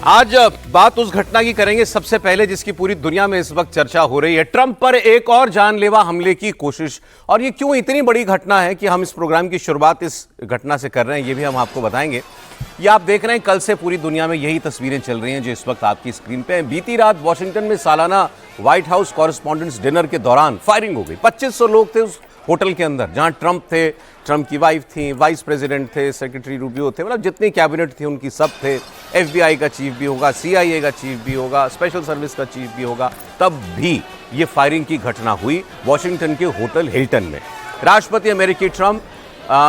आज बात उस घटना की करेंगे सबसे पहले जिसकी पूरी दुनिया में इस वक्त चर्चा हो रही है। ट्रंप पर एक और जानलेवा हमले की कोशिश। और ये क्यों इतनी बड़ी घटना है कि हम इस प्रोग्राम की शुरुआत इस घटना से कर रहे हैं, ये भी हम आपको बताएंगे। ये आप देख रहे हैं, कल से पूरी दुनिया में यही तस्वीरें चल रही हैं जो इस वक्त आपकी स्क्रीन पे हैं। बीती रात वॉशिंगटन में सालाना व्हाइट हाउस कॉरेस्पॉन्डेंट्स डिनर के दौरान फायरिंग हो गई। 2500 लोग थे उस होटल के अंदर जहां ट्रंप थे, ट्रंप की वाइफ थी, वाइस प्रेसिडेंट थे, सेक्रेटरी रूबियो थे, मतलब जितनी कैबिनेट थी उनकी सब थे। FBI का चीफ भी होगा, CIA का चीफ भी होगा, स्पेशल सर्विस का चीफ भी होगा। तब भी ये फायरिंग की घटना हुई वॉशिंगटन के होटल हिल्टन में। राष्ट्रपति अमेरिकी ट्रंप,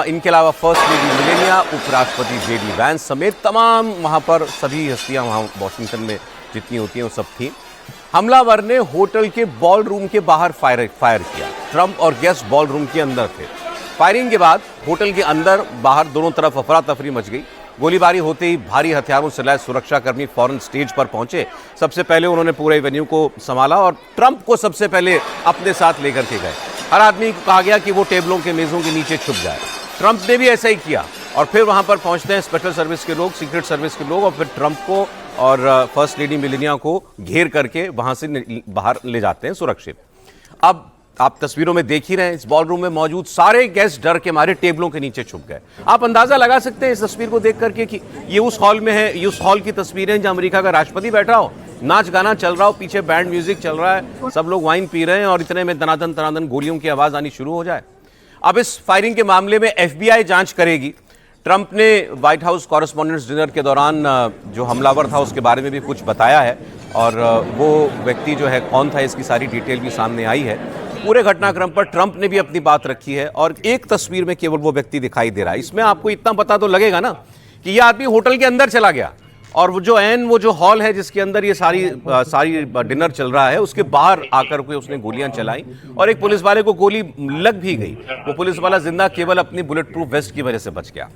इनके अलावा फर्स्ट लेडी मेलानिया, उपराष्ट्रपति JD वैंस समेत तमाम वहाँ पर सभी हस्तियाँ वहाँ वॉशिंगटन में जितनी होती हैं वो सब थी। हमलावर ने होटल के बॉल रूम के बाहर फायर किया। ट्रंप और गेस्ट बॉल रूम के अंदर थे। फायरिंग के बाद होटल के अंदर बाहर दोनों तरफ अफरा तफरी मच गई। गोलीबारी होते ही भारी हथियारों से लैस सुरक्षाकर्मी फौरन स्टेज पर पहुंचे। सबसे पहले उन्होंने पूरे वेन्यू को संभाला और ट्रंप को सबसे पहले अपने साथ लेकर के गए। हर आदमी को कहा गया कि वो टेबलों के मेजों के नीचे छुप जाए। ट्रंप ने भी ऐसा ही किया और फिर वहां पर पहुंचते हैं स्पेशल सर्विस के लोग, सीक्रेट सर्विस के लोग, और फिर ट्रंप को और फर्स्ट लेडी मेलानिया को घेर करके वहां से बाहर ले जाते हैं सुरक्षित। अब आप तस्वीरों में देख ही रहे हैं, इस बॉल रूम में मौजूद सारे गेस्ट डर के मारे टेबलों के नीचे छुप गए। आप अंदाजा लगा सकते हैं इस तस्वीर को देख करके कि ये उस हॉल में है, ये उस हॉल की तस्वीरें जहां अमेरिका का राष्ट्रपति बैठा हो, नाच गाना चल रहा हो, पीछे बैंड म्यूजिक चल रहा है, सब लोग वाइन पी रहे हैं और इतने में दनादन तनादन गोलियों की आवाज आनी शुरू हो जाए। अब इस फायरिंग के मामले में FBI जांच करेगी। ट्रंप ने व्हाइट हाउस कॉरेस्पॉन्डेंट्स डिनर के दौरान जो हमलावर था उसके बारे में भी कुछ बताया है और वो व्यक्ति जो है कौन था इसकी सारी डिटेल भी सामने आई है। पूरे घटनाक्रम पर ट्रंप ने भी अपनी बात रखी है और एक तस्वीर में केवल वो व्यक्ति दिखाई दे रहा है। इसमें आपको इतना पता तो लगेगा ना कि ये आदमी होटल के अंदर चला गया और वो जो हॉल है जिसके अंदर ये सारी डिनर चल रहा है उसके बाहर आकर के उसने गोलियां चलाई और एक पुलिस वाले को गोली लग भी गई। वो पुलिस वाला जिंदा केवल अपनी बुलेट प्रूफ वेस्ट की वजह से बच गया।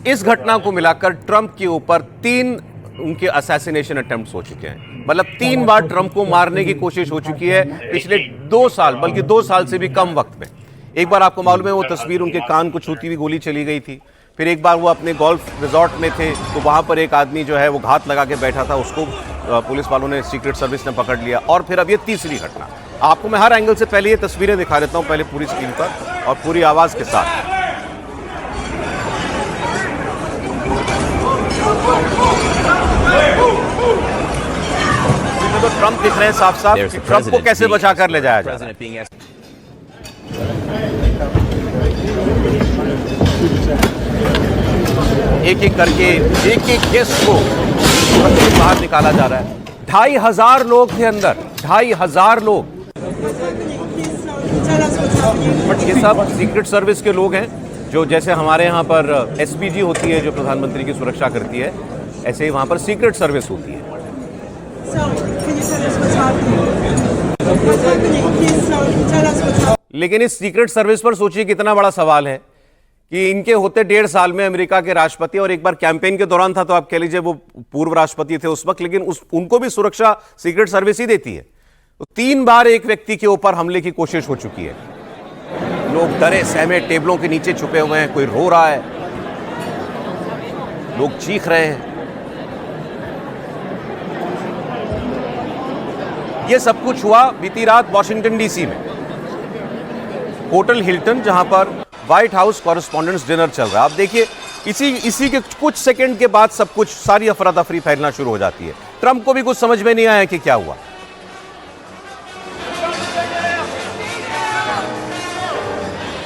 इस घटना को मिलाकर ट्रंप के ऊपर 3 उनके असैसिनेशन अटेम्प्ट्स हो चुके हैं। मतलब 3 बार ट्रंप को मारने की कोशिश हो चुकी है पिछले 2 साल, बल्कि 2 साल से भी कम वक्त में। एक बार आपको मालूम है वो तस्वीर उनके कान को छूती हुई गोली चली गई थी। फिर एक बार वो अपने गोल्फ रिजॉर्ट में थे तो वहां पर एक आदमी जो है वो घात लगा के बैठा था, उसको पुलिस वालों ने, सीक्रेट सर्विस ने पकड़ लिया। और फिर अब ये तीसरी घटना। आपको मैं हर एंगल से पहले ये तस्वीरें दिखा देता हूं, पहले पूरी स्क्रीन पर और पूरी आवाज के साथ। तो ट्रंप दिख रहे हैं साफ साफ कि ट्रंप को कैसे बचा कर ले जाया जाए। एक एक करके एक गेस्ट को बाहर निकाला जा रहा है। 2500 लोग थे अंदर, 2500 लोग। बट ये सब सीक्रेट सर्विस के लोग हैं जो, जैसे हमारे यहाँ पर SPG होती है जो प्रधानमंत्री की सुरक्षा करती है, ऐसे ही वहाँ पर सीक्रेट सर्विस होती है। लेकिन इस सीक्रेट सर्विस पर सोचिए कितना बड़ा सवाल है कि इनके होते 1.5 साल में अमेरिका के राष्ट्रपति, और एक बार कैंपेन के दौरान था तो आप कह लीजिए वो पूर्व राष्ट्रपति थे उस वक्त, लेकिन उनको भी सुरक्षा सीक्रेट सर्विस ही देती है। तो 3 बार एक व्यक्ति के ऊपर हमले की कोशिश हो चुकी है। लोग डरे सहमे टेबलों के नीचे छुपे हुए हैं, कोई रो रहा है, लोग चीख रहे हैं। यह सब कुछ हुआ बीती रात वॉशिंगटन DC में होटल हिल्टन, जहां पर व्हाइट हाउस कॉरेस्पॉन्डेंट्स डिनर चल रहा है। आप देखिए इसी के कुछ सेकंड के बाद सब कुछ, सारी अफरा तफरी फैलना शुरू हो जाती है। ट्रंप को भी कुछ समझ में नहीं आया कि क्या हुआ।